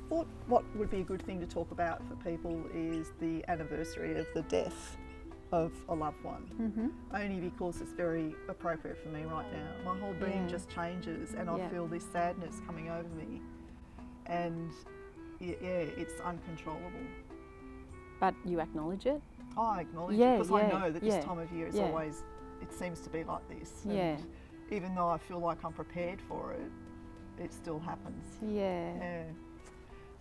thought what would be a good thing to talk about for people is the anniversary of the death of a loved one, only because it's very appropriate for me right now. My whole being just changes, and I feel this sadness coming over me, and it's uncontrollable. But you acknowledge it? I acknowledge it because I know that this time of year is always, it seems to be like this. And even though I feel like I'm prepared for it, it still happens. Yeah.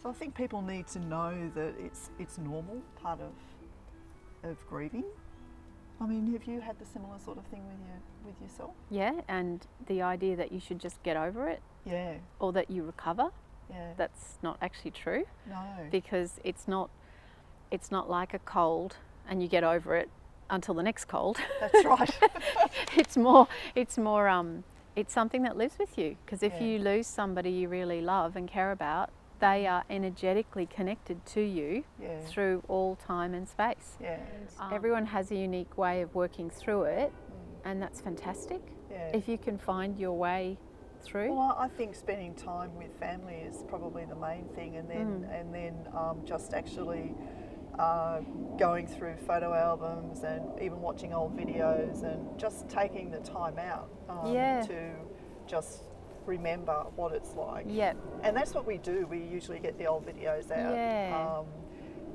So I think people need to know that it's normal, part of grieving. I mean, have you had the similar sort of thing with yourself? Yeah, and the idea that you should just get over it. Yeah. Or that you recover. Yeah. That's not actually true. No. Because it's not like a cold and you get over it until the next cold. That's right. It's something that lives with you, because if you lose somebody you really love and care about, they are energetically connected to you through all time and space. Yeah. Everyone has a unique way of working through it, and that's fantastic. Yeah. If you can find your way through. Well, I think spending time with family is probably the main thing, and then just actually going through photo albums and even watching old videos and just taking the time out to just remember what it's like. Yeah. And that's what we do. We usually get the old videos out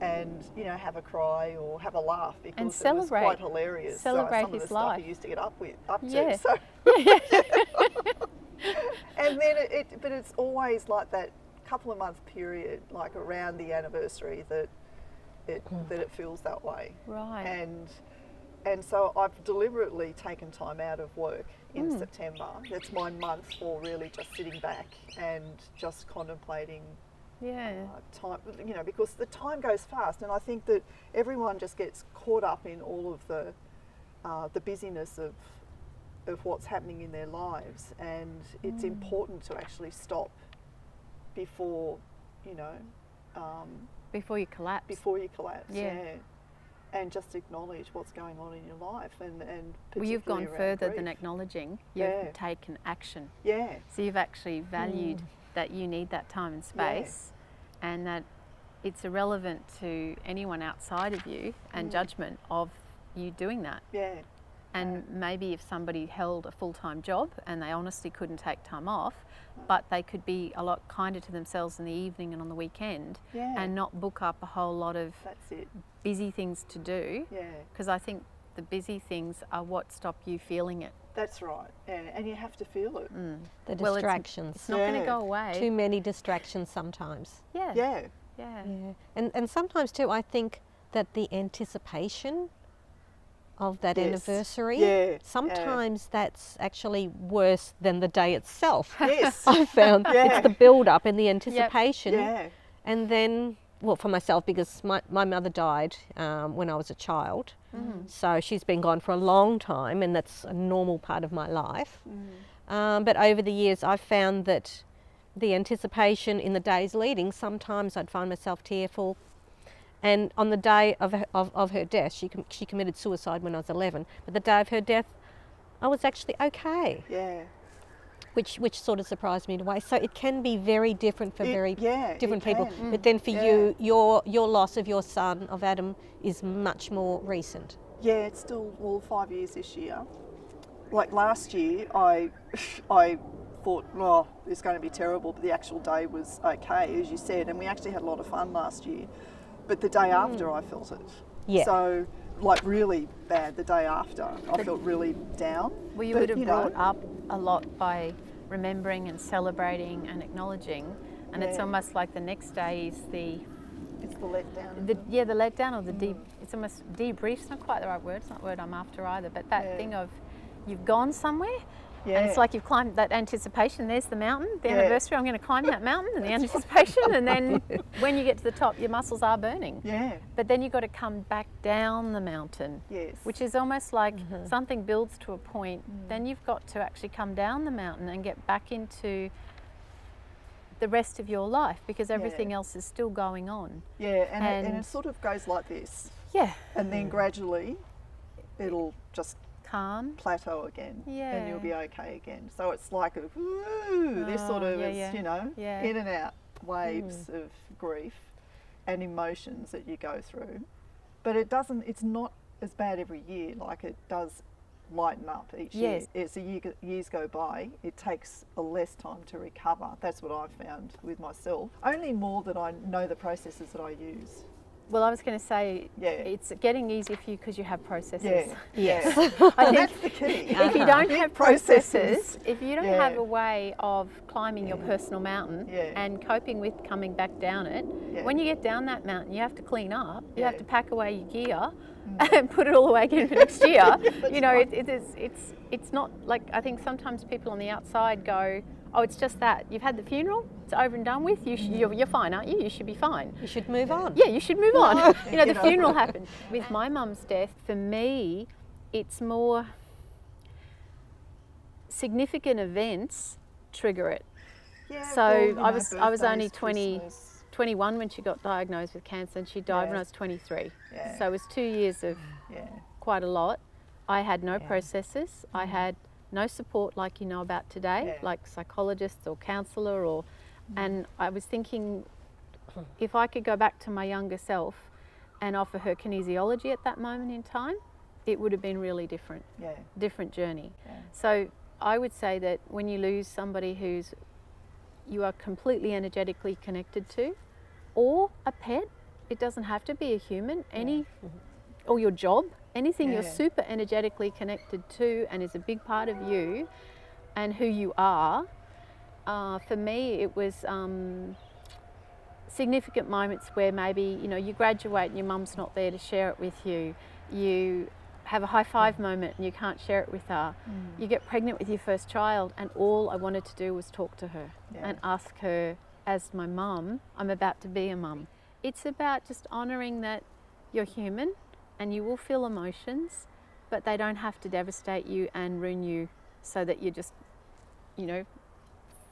and have a cry or have a laugh, because and it was quite hilarious. Celebrate some his of the stuff life. he used to get up to. Yeah. So. And then but it's always like that couple of month period, like around the anniversary, that it feels that way. Right. And so I've deliberately taken time out of work in September. That's my month for really just sitting back and just contemplating time, because the time goes fast, and I think that everyone just gets caught up in all of the busyness of what's happening in their lives, and it's important to actually stop before before you collapse. Before you collapse, and just acknowledge what's going on in your life, and well, you've gone further grief. than acknowledging. You've taken action. Yeah. So you've actually valued that you need that time and space, and that it's irrelevant to anyone outside of you and judgment of you doing that. Yeah. And maybe if somebody held a full-time job and they honestly couldn't take time off, but they could be a lot kinder to themselves in the evening and on the weekend, and not book up a whole lot of busy things to do. Yeah. Because I think the busy things are what stop you feeling it. That's right. Yeah. And you have to feel it. The distractions. Well, it's not going to go away. Too many distractions sometimes. Yeah. And sometimes too, I think that the anticipation of that anniversary, sometimes that's actually worse than the day itself. Yes. I've found it's the build-up and the anticipation. Yeah. And then, well, for myself, because my mother died when I was a child, so she's been gone for a long time, and that's a normal part of my life. But over the years, I've found that the anticipation in the days leading, sometimes I'd find myself tearful. And on the day of her death, she committed suicide when I was 11, but the day of her death, I was actually okay. Yeah. Which sort of surprised me in a way. So it can be very different for different people. But then for you, your loss of your son, of Adam, is much more recent. Yeah, it's still 5 years this year. Like last year, I thought, oh, it's going to be terrible, but the actual day was okay, as you said, and we actually had a lot of fun last year. But the day after, I felt it. Yeah. So, like, really bad the day after. I felt really down. Well, you would have brought up a lot by remembering and celebrating and acknowledging, and it's almost like the next day is it's the letdown. the letdown, or the it's almost debrief's not quite the right word. It's not the word I'm after either. But that thing of you've gone somewhere. Yeah. And it's like you've climbed that anticipation. There's the mountain, the anniversary. I'm going to climb that mountain, and the anticipation. And then when you get to the top, your muscles are burning. Yeah. But then you've got to come back down the mountain. Yes. Which is almost like something builds to a point. Then you've got to actually come down the mountain and get back into the rest of your life, because everything else is still going on. Yeah, and it sort of goes like this. Yeah. And then gradually, it'll just calm, plateau again, and you'll be okay again. So it's like this sort of is, in and out. waves of grief and emotions that you go through, but it's not as bad every year. Like, it does lighten up each year. As the years go by, it takes a less time to recover. That's what I've found with myself. Only more that I know the processes that I use. Well, I was going to say, it's getting easier for you because you have processes. Yes. I think that's the key. If you don't have processes, if you don't have a way of climbing your personal mountain and coping with coming back down it, when you get down that mountain, you have to clean up, you have to pack away your gear and put it all away again for next year. You know, it's not like, I think sometimes people on the outside go, oh, it's just that. You've had the funeral, it's over and done with, you're fine, aren't you? You should be fine. You should move on. Yeah, you should move on. You know, the funeral happened. With my mum's death, for me, it's more significant events trigger it. Yeah, so well, I was only Christmas. 21 when she got diagnosed with cancer, and she died when I was 23. Yeah. So it was 2 years of quite a lot. I had no processes. I had no support like you know about today, like psychologists or counsellor, or and I was thinking, if I could go back to my younger self and offer her kinesiology at that moment in time, it would have been really different. Different journey. So I would say that when you lose somebody who's you are completely energetically connected to, or a pet, it doesn't have to be a human, or your job, anything you're super energetically connected to and is a big part of you and who you are. For me, it was significant moments where maybe, you know, you graduate and your mum's not there to share it with you. You have a high five moment and you can't share it with her. You get pregnant with your first child, and all I wanted to do was talk to her and ask her, as my mum, I'm about to be a mum. It's about just honouring that you're human and you will feel emotions, but they don't have to devastate you and ruin you so that you're just, you know,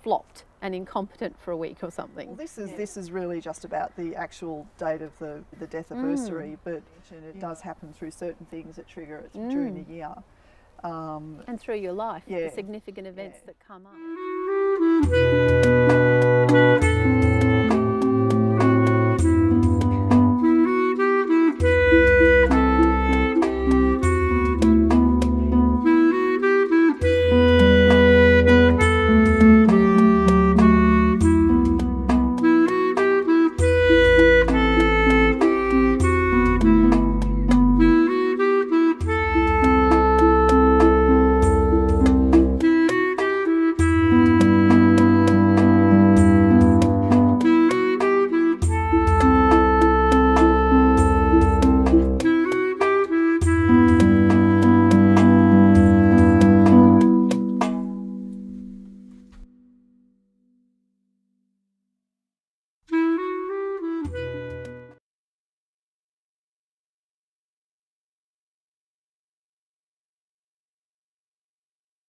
flopped and incompetent for a week or something. Well, this is really just about the actual date of the death anniversary, but it does happen through certain things that trigger it during the year. And through your life, the significant events that come up.